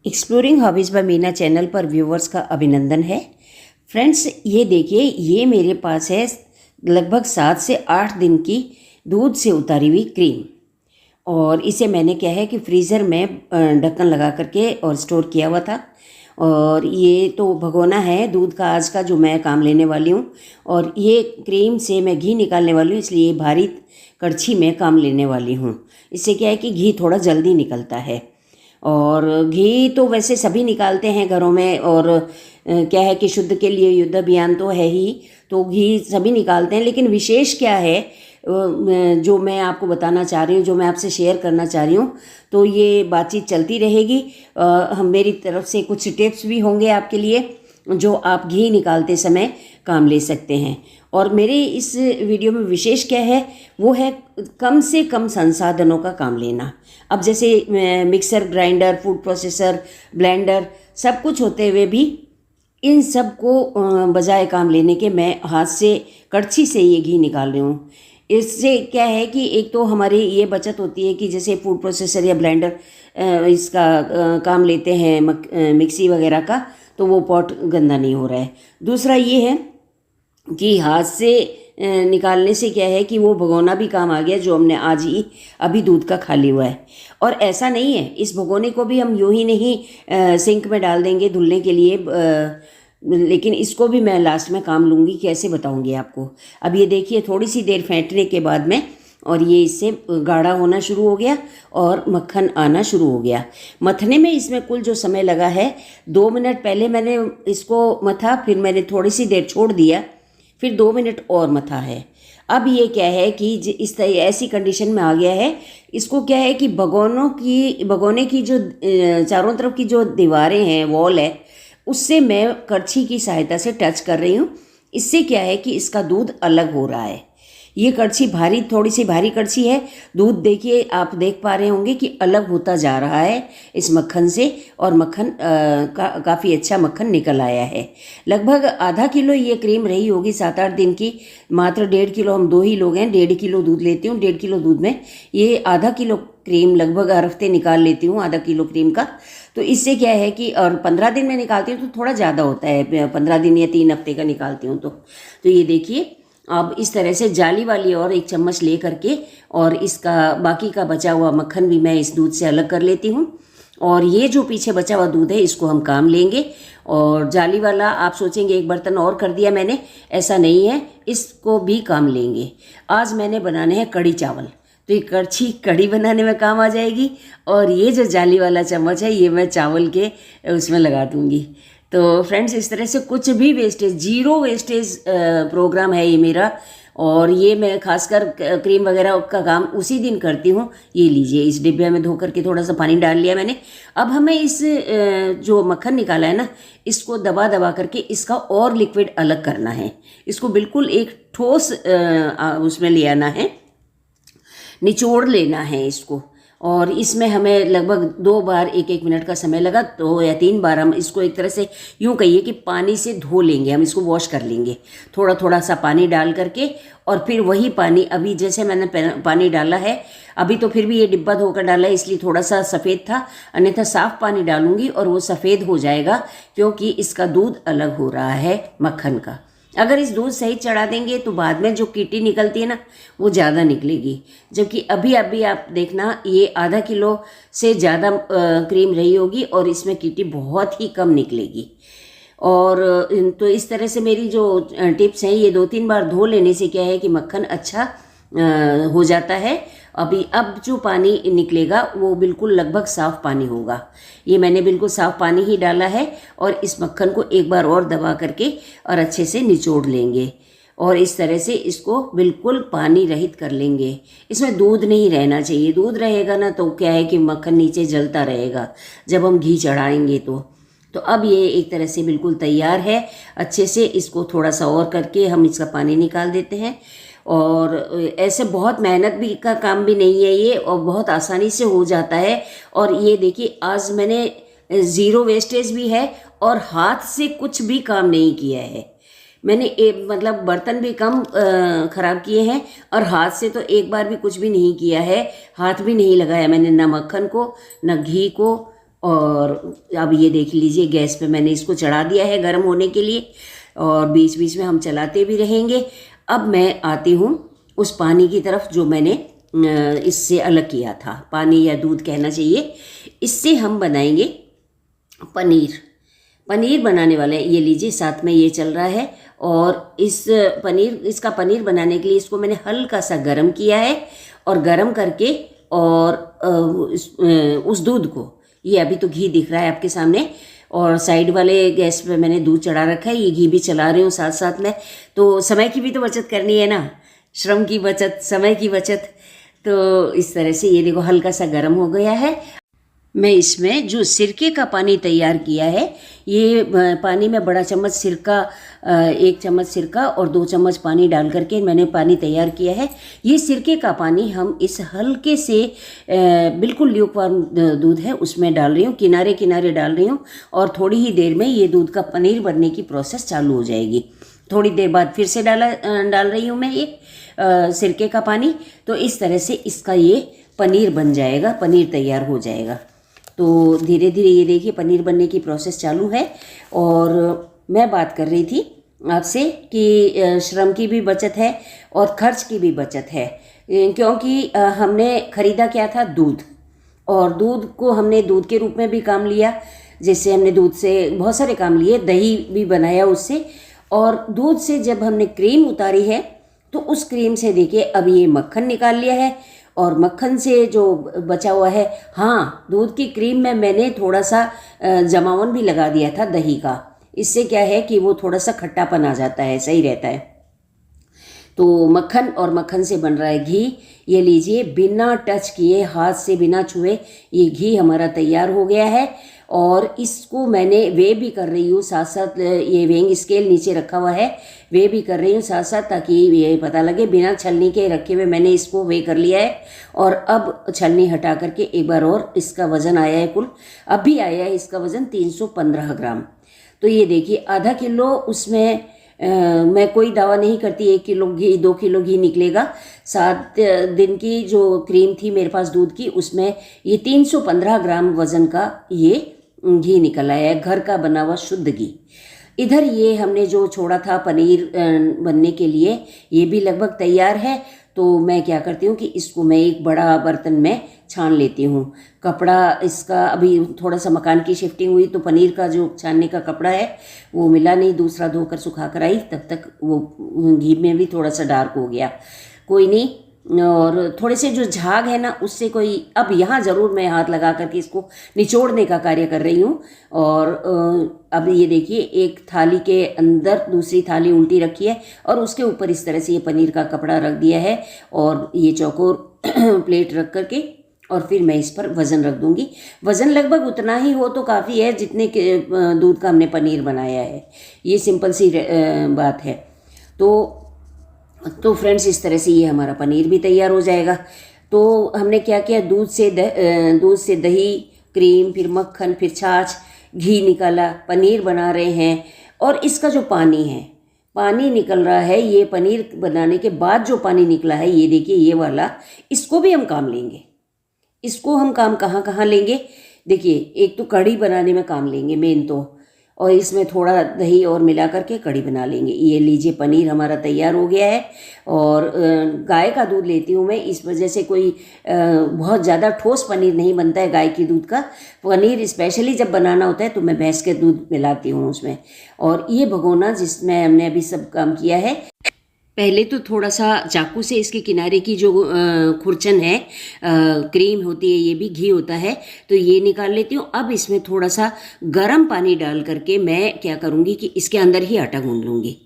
Exploring hobbies by Meena channel पर viewers का अभिनंदन है। फ्रेंड्स, ये देखिए, ये मेरे पास है लगभग 7 से 8 दिन की दूध से उतारी हुई क्रीम। और इसे मैंने क्या है कि फ्रीज़र में ढक्कन लगा करके और स्टोर किया हुआ था। और ये तो भगोना है दूध का आज का जो मैं काम लेने वाली हूँ। और ये क्रीम से मैं घी निकालने वाली हूँ, इसलिए भारी कड़छी में काम लेने वाली हूँ। इससे क्या है कि घी थोड़ा जल्दी निकलता है। और घी तो वैसे सभी निकालते हैं घरों में, और क्या है कि शुद्ध के लिए युद्ध अभियान तो है ही, तो घी सभी निकालते हैं। लेकिन विशेष क्या है जो मैं आपको बताना चाह रही हूँ, जो मैं आपसे शेयर करना चाह रही हूँ, तो ये बातचीत चलती रहेगी। हम मेरी तरफ से कुछ टिप्स भी होंगे आपके लिए जो आप घी निकालते समय काम ले सकते हैं। और मेरे इस वीडियो में विशेष क्या है, वो है कम से कम संसाधनों का काम लेना। अब जैसे mixer, grinder, food processor, blender सब कुछ होते हुए भी इन सब को बजाय काम लेने के मैं हाथ से कड़छी से ये घी निकाल रही हूँ। इससे क्या है कि एक तो हमारी ये बचत होती है कि जैसे फूड प्रोसेसर या ब्लेंडर इसका काम लेते हैं मिक्सी वगैरह का, तो वो पॉट गंदा नहीं हो रहा है। दूसरा ये है कि हाथ से निकालने से क्या है कि वो भगोना भी काम आ गया जो हमने आज ही अभी दूध का खाली हुआ है। और ऐसा नहीं है, इस भगोने को भी हम यूं ही नहीं सिंक में डाल देंगे धुलने के लिए, लेकिन इसको भी मैं लास्ट में काम लूँगी, कैसे बताऊँगी आपको। अब ये देखिए, थोड़ी सी देर फेंटने के बाद में और ये इससे गाढ़ा होना शुरू हो गया और मक्खन आना शुरू हो गया। मथने में इसमें कुल जो समय लगा है, 2 मिनट पहले मैंने इसको मथा, फिर मैंने थोड़ी सी देर छोड़ दिया, फिर 2 मिनट और मथा है। अब ये क्या है कि इस तरह ऐसी कंडीशन में आ गया है, इसको क्या है कि भगोने की जो चारों तरफ की जो दीवारें हैं, वॉल है, उससे मैं कड़छी की सहायता से टच कर रही हूँ। इससे क्या है कि इसका दूध अलग हो रहा है। ये कड़छी थोड़ी सी भारी कड़छी है। दूध देखिए, आप देख पा रहे होंगे कि अलग होता जा रहा है इस मक्खन से, और मक्खन काफ़ी अच्छा मक्खन निकल आया है। लगभग आधा किलो ये क्रीम रही होगी 7-8 दिन की। मात्र 1.5 किलो, हम 2 ही लोग हैं, 1.5 किलो दूध लेती हूँ। 1.5 किलो दूध में ये आधा किलो क्रीम लगभग हर हफ्ते निकाल लेती हूँ, आधा किलो क्रीम का। तो इससे क्या है कि, और 15 दिन में निकालती हूँ तो थोड़ा ज़्यादा होता है, 15 दिन या 3 हफ्ते का निकालती हूँ तो ये देखिए, अब इस तरह से जाली वाली और 1 चम्मच ले करके और इसका बाकी का बचा हुआ मक्खन भी मैं इस दूध से अलग कर लेती हूँ। और ये जो पीछे बचा हुआ दूध है, इसको हम काम लेंगे। और जाली वाला आप सोचेंगे एक बर्तन और कर दिया मैंने, ऐसा नहीं है, इसको भी काम लेंगे। आज मैंने बनाने हैं कढ़ी चावल, तो ये कड़छी कढ़ी बनाने में काम आ जाएगी। और ये जो जाली वाला चम्मच है, ये मैं चावल के उसमें लगा दूँगी। तो फ्रेंड्स, इस तरह से कुछ भी वेस्टेज, जीरो वेस्टेज प्रोग्राम है ये मेरा। और ये मैं खासकर क्रीम वगैरह का काम उसी दिन करती हूँ। ये लीजिए, इस डिब्बे में धो करके थोड़ा सा पानी डाल लिया मैंने। अब हमें इस जो मक्खन निकाला है ना, इसको दबा दबा करके इसका और लिक्विड अलग करना है। इसको बिल्कुल एक ठोस उसमें ले आना है, निचोड़ लेना है इसको। और इसमें हमें लगभग 2 बार 1-1 मिनट का समय लगा, 2 या 3 बार हम इसको एक तरह से यूँ कहिए कि पानी से धो लेंगे, हम इसको वॉश कर लेंगे थोड़ा थोड़ा सा पानी डाल करके। और फिर वही पानी, अभी जैसे मैंने पानी डाला है, अभी तो फिर भी ये डिब्बा धोकर डाला है इसलिए थोड़ा सा सफ़ेद था, अन्यथा साफ़ पानी डालूंगी और वो सफ़ेद हो जाएगा, क्योंकि इसका दूध अलग हो रहा है मक्खन का। अगर इस दूध सही चढ़ा देंगे तो बाद में जो कीटी निकलती है ना, वो ज़्यादा निकलेगी। जबकि अभी आप देखना, ये आधा किलो से ज़्यादा क्रीम रही होगी और इसमें कीटी बहुत ही कम निकलेगी। और तो इस तरह से मेरी जो टिप्स हैं, ये 2-3 बार धो लेने से क्या है कि मक्खन अच्छा हो जाता है। अब जो पानी निकलेगा वो बिल्कुल लगभग साफ़ पानी होगा। ये मैंने बिल्कुल साफ़ पानी ही डाला है। और इस मक्खन को एक बार और दबा करके और अच्छे से निचोड़ लेंगे और इस तरह से इसको बिल्कुल पानी रहित कर लेंगे। इसमें दूध नहीं रहना चाहिए। दूध रहेगा ना तो क्या है कि मक्खन नीचे जलता रहेगा जब हम घी चढ़ाएंगे तो अब ये एक तरह से बिल्कुल तैयार है। अच्छे से इसको थोड़ा सा और करके हम इसका पानी निकाल देते हैं। और ऐसे बहुत मेहनत भी का काम भी नहीं है ये, और बहुत आसानी से हो जाता है। और ये देखिए, आज मैंने ज़ीरो वेस्टेज भी है और हाथ से कुछ भी काम नहीं किया है। मैंने मतलब बर्तन भी कम ख़राब किए हैं और हाथ से तो एक बार भी कुछ भी नहीं किया है। हाथ भी नहीं लगाया मैंने, ना मक्खन को, ना घी को, और अब ये देख लीजिए गैस पे मैंने इसको चढ़ा दिया है गर्म होने के लिए, और बीच बीच में हम चलाते भी रहेंगे। अब मैं आती हूँ उस पानी की तरफ जो मैंने इससे अलग किया था, पानी या दूध कहना चाहिए। इससे हम बनाएंगे पनीर। पनीर बनाने वाले हैं, ये लीजिए साथ में ये चल रहा है। और इसका पनीर बनाने के लिए इसको मैंने हल्का सा गर्म किया है, और गर्म करके और उस दूध को, ये अभी तो घी दिख रहा है आपके सामने, और साइड वाले गैस पे मैंने दूध चढ़ा रखा है, ये घी भी चला रही हूँ साथ साथ में। तो समय की भी तो बचत करनी है ना, श्रम की बचत, समय की बचत। तो इस तरह से ये देखो हल्का सा गर्म हो गया है। मैं इसमें जो सिरके का पानी तैयार किया है, ये पानी में बड़ा चम्मच सिरका, 1 चम्मच सिरका और 2 चम्मच पानी डाल करके मैंने पानी तैयार किया है। ये सिरके का पानी हम इस हल्के से बिल्कुल ल्यूकवार्म दूध है उसमें डाल रही हूँ, किनारे किनारे डाल रही हूँ, और थोड़ी ही देर में ये दूध का पनीर बनने की प्रोसेस चालू हो जाएगी। थोड़ी देर बाद फिर से डाल रही हूँ मैं ये सिरके का पानी। तो इस तरह से इसका ये पनीर बन जाएगा, पनीर तैयार हो जाएगा। तो धीरे धीरे ये देखिए पनीर बनने की प्रोसेस चालू है। और मैं बात कर रही थी आपसे कि श्रम की भी बचत है और खर्च की भी बचत है, क्योंकि हमने ख़रीदा क्या था, दूध। और दूध को हमने दूध के रूप में भी काम लिया, जैसे हमने दूध से बहुत सारे काम लिए, दही भी बनाया उससे। और दूध से जब हमने क्रीम उतारी है तो उस क्रीम से देखिए अब ये मक्खन निकाल लिया है, और मक्खन से जो बचा हुआ है, हाँ दूध की क्रीम में मैंने थोड़ा सा जमावन भी लगा दिया था दही का। इससे क्या है कि वो थोड़ा सा खट्टापन आ जाता है, सही रहता है। तो मक्खन, और मक्खन से बन रहा है घी। ये लीजिए बिना टच किए, हाथ से बिना छुए ये घी हमारा तैयार हो गया है। और इसको मैंने वे भी कर रही हूँ साथ साथ, ये वेइंग स्केल नीचे रखा हुआ है, वे भी कर रही हूँ साथ साथ, ताकि ये पता लगे। बिना छलनी के रखे हुए मैंने इसको वे कर लिया है। और अब छलनी हटा करके एक बार और इसका वज़न आया है, कुल अभी आया है इसका वज़न 315 ग्राम। तो ये देखिए आधा किलो उसमें मैं कोई दावा नहीं करती 1 किलो घी 2 किलो घी निकलेगा। 7 दिन की जो क्रीम थी मेरे पास दूध की, उसमें ये 315 ग्राम वज़न का ये घी निकल आया है, घर का बना हुआ शुद्ध घी। इधर ये हमने जो छोड़ा था पनीर बनने के लिए, ये भी लगभग तैयार है। तो मैं क्या करती हूँ कि इसको मैं एक बड़ा बर्तन में छान लेती हूँ। कपड़ा इसका, अभी थोड़ा सा मकान की शिफ्टिंग हुई तो पनीर का जो छानने का कपड़ा है वो मिला नहीं, दूसरा धोकर सुखा कर आई, तब तक वो घी में भी थोड़ा सा डार्क हो गया। कोई नहीं, और थोड़े से जो झाग है ना उससे कोई, अब यहाँ ज़रूर मैं हाथ लगा करके इसको निचोड़ने का कार्य कर रही हूँ। और अब ये देखिए एक थाली के अंदर दूसरी थाली उल्टी रखी है, और उसके ऊपर इस तरह से ये पनीर का कपड़ा रख दिया है, और ये चौकोर प्लेट रख करके, और फिर मैं इस पर वज़न रख दूँगी। वज़न लगभग उतना ही हो तो काफ़ी है जितने के दूध का हमने पनीर बनाया है। ये सिंपल सी बात है। तो फ्रेंड्स इस तरह से ये हमारा पनीर भी तैयार हो जाएगा। तो हमने क्या किया, दूध से दही, क्रीम, फिर मक्खन, फिर छाछ, घी निकाला, पनीर बना रहे हैं। और इसका जो पानी है, पानी निकल रहा है, ये पनीर बनाने के बाद जो पानी निकला है, ये देखिए ये वाला, इसको भी हम काम लेंगे। इसको हम काम कहाँ कहाँ लेंगे, देखिए एक तो कढ़ी बनाने में काम लेंगे मेन तो, और इसमें थोड़ा दही और मिला करके कढ़ी बना लेंगे। ये लीजिए पनीर हमारा तैयार हो गया है। और गाय का दूध लेती हूँ मैं, इस वजह से कोई बहुत ज़्यादा ठोस पनीर नहीं बनता है गाय की दूध का। पनीर स्पेशली जब बनाना होता है तो मैं भैंस के दूध मिलाती हूँ उसमें। और ये भगोना जिसमें हमने अभी सब काम किया है, पहले तो थोड़ा सा चाकू से इसके किनारे की जो खुरचन है, क्रीम होती है, ये भी घी होता है, तो ये निकाल लेती हूँ। अब इसमें थोड़ा सा गर्म पानी डाल करके मैं क्या करूँगी कि इसके अंदर ही आटा गूँध लूँगी।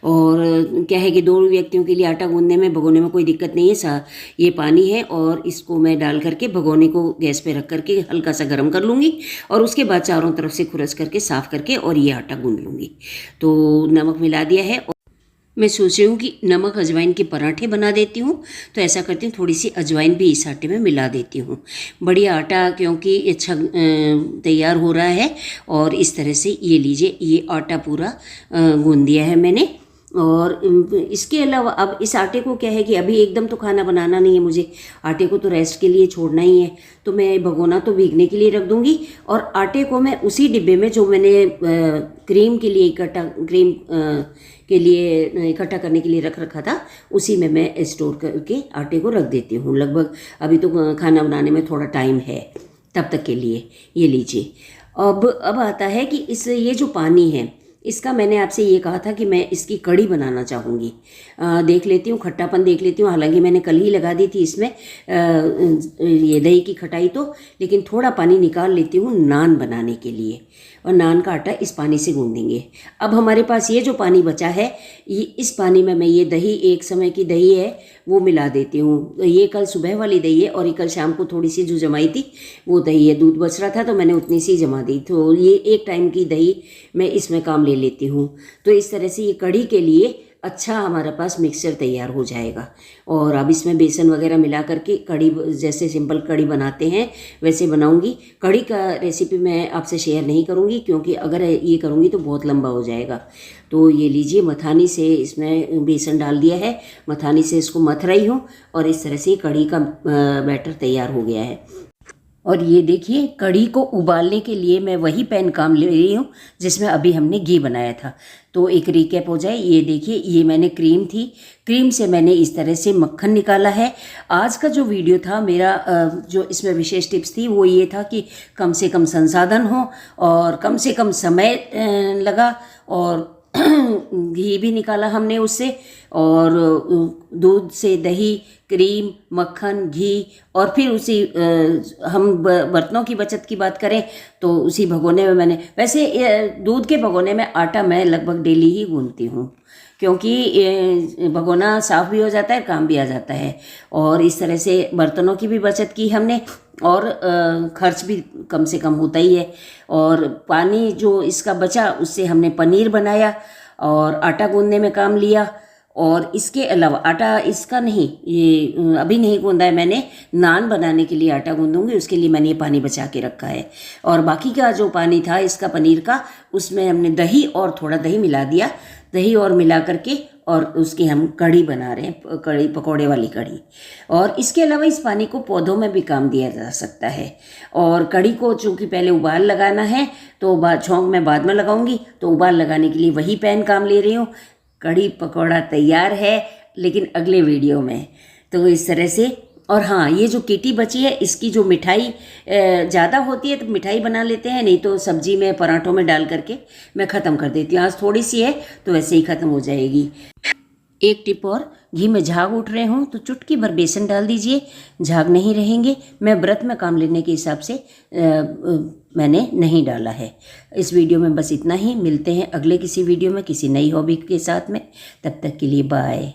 और क्या है कि 2 व्यक्तियों के लिए आटा गूँधने में, भगोने में कोई दिक्कत नहीं है। ये पानी है और इसको मैं डाल करके भगोने को गैस पे रख करके हल्का सा गर्म कर लूँगी, और उसके बाद चारों तरफ से खुरच करके साफ़ करके और ये आटा गूँध लूँगी। तो नमक मिला दिया है। मैं सोच रही हूँ कि नमक अजवाइन के पराठे बना देती हूँ, तो ऐसा करती हूँ थोड़ी सी अजवाइन भी इस आटे में मिला देती हूँ। बढ़िया आटा क्योंकि अच्छा तैयार हो रहा है। और इस तरह से ये लीजिए, ये आटा पूरा गूँध दिया है मैंने। और इसके अलावा अब इस आटे को क्या है कि अभी एकदम तो खाना बनाना नहीं है मुझे, आटे को तो रेस्ट के लिए छोड़ना ही है। तो मैं भगोना तो भीगने के लिए रख दूंगी और आटे को मैं उसी डिब्बे में जो मैंने क्रीम के लिए इकट्ठा करने के लिए रख रखा था, उसी में मैं स्टोर करके आटे को रख देती हूँ। लगभग अभी तो खाना बनाने में थोड़ा टाइम है, तब तक के लिए ये लीजिए। अब आता है कि ये जो पानी है इसका मैंने आपसे ये कहा था कि मैं इसकी कढ़ी बनाना चाहूँगी। देख लेती हूँ, खट्टापन देख लेती हूँ। हालांकि मैंने कल ही लगा दी थी इसमें ये दही की खटाई तो, लेकिन थोड़ा पानी निकाल लेती हूँ नान बनाने के लिए, और नान का आटा इस पानी से गूँधेंगे। अब हमारे पास ये जो पानी बचा है, इस पानी में मैं ये दही, एक समय की दही है वो मिला देती हूँ। ये कल सुबह वाली दही है और ये कल शाम को थोड़ी सी जो जमाई थी वो दही है। दूध बच रहा था तो मैंने उतनी सी जमा दी, तो ये एक टाइम की दही मैं इसमें काम ले लेती हूँ। तो इस तरह से ये कढ़ी के लिए अच्छा हमारे पास मिक्सचर तैयार हो जाएगा। और अब इसमें बेसन वगैरह मिला करके कढ़ी, जैसे सिंपल कढ़ी बनाते हैं वैसे बनाऊंगी। कढ़ी का रेसिपी मैं आपसे शेयर नहीं करूंगी क्योंकि अगर ये करूंगी तो बहुत लंबा हो जाएगा। तो ये लीजिए, मथानी से इसमें बेसन डाल दिया है, मथानी से इसको मथ रही हूँ और इस तरह से कढ़ी का बैटर तैयार हो गया है। और ये देखिए, कढ़ी को उबालने के लिए मैं वही पैन काम ले रही हूँ जिसमें अभी हमने घी बनाया था। तो एक रिकैप हो जाए, ये देखिए, ये मैंने क्रीम थी, क्रीम से मैंने इस तरह से मक्खन निकाला है। आज का जो वीडियो था मेरा, जो इसमें विशेष टिप्स थी वो ये था कि कम से कम संसाधन हो और कम से कम समय लगा, और घी भी निकाला हमने उससे, और दूध से दही, क्रीम, मक्खन, घी, और फिर उसी हम बर्तनों की बचत की बात करें तो उसी भगोने में मैंने, वैसे दूध के भगोने में आटा मैं लगभग डेली ही गूंथती हूँ क्योंकि भगोना साफ़ भी हो जाता है, काम भी आ जाता है। और इस तरह से बर्तनों की भी बचत की हमने और खर्च भी कम से कम होता ही है। और पानी जो इसका बचा उससे हमने पनीर बनाया और आटा गूंदने में काम लिया। और इसके अलावा आटा इसका नहीं, ये अभी नहीं गूंदा है मैंने, नान बनाने के लिए आटा गूंदूंगी, उसके लिए मैंने ये पानी बचा के रखा है। और बाकी का जो पानी था इसका पनीर का, उसमें हमने दही और थोड़ा दही मिला दिया, दही और मिला करके और उसकी हम कढ़ी बना रहे हैं, कढ़ी, पकौड़े वाली कढ़ी। और इसके अलावा इस पानी को पौधों में भी काम दिया जा सकता है। और कढ़ी को चूँकि पहले उबाल लगाना है तो छौंक मैं बाद में लगाऊंगी, तो उबाल लगाने के लिए वही पैन काम ले रही हूँ। कढ़ी पकौड़ा तैयार है, लेकिन अगले वीडियो में। तो इस तरह से, और हाँ, ये जो किटी बची है इसकी जो मिठाई ज़्यादा होती है तो मिठाई बना लेते हैं, नहीं तो सब्जी में, पराठों में डाल करके मैं ख़त्म कर देती हूँ। आज थोड़ी सी है तो वैसे ही ख़त्म हो जाएगी। एक टिप और, घी में झाग उठ रहे हों तो चुटकी भर बेसन डाल दीजिए, झाग नहीं रहेंगे। मैं व्रत में काम लेने के हिसाब से मैंने नहीं डाला है। इस वीडियो में बस इतना ही। मिलते हैं अगले किसी वीडियो में किसी नई हॉबी के साथ में। तब तक के लिए बाय।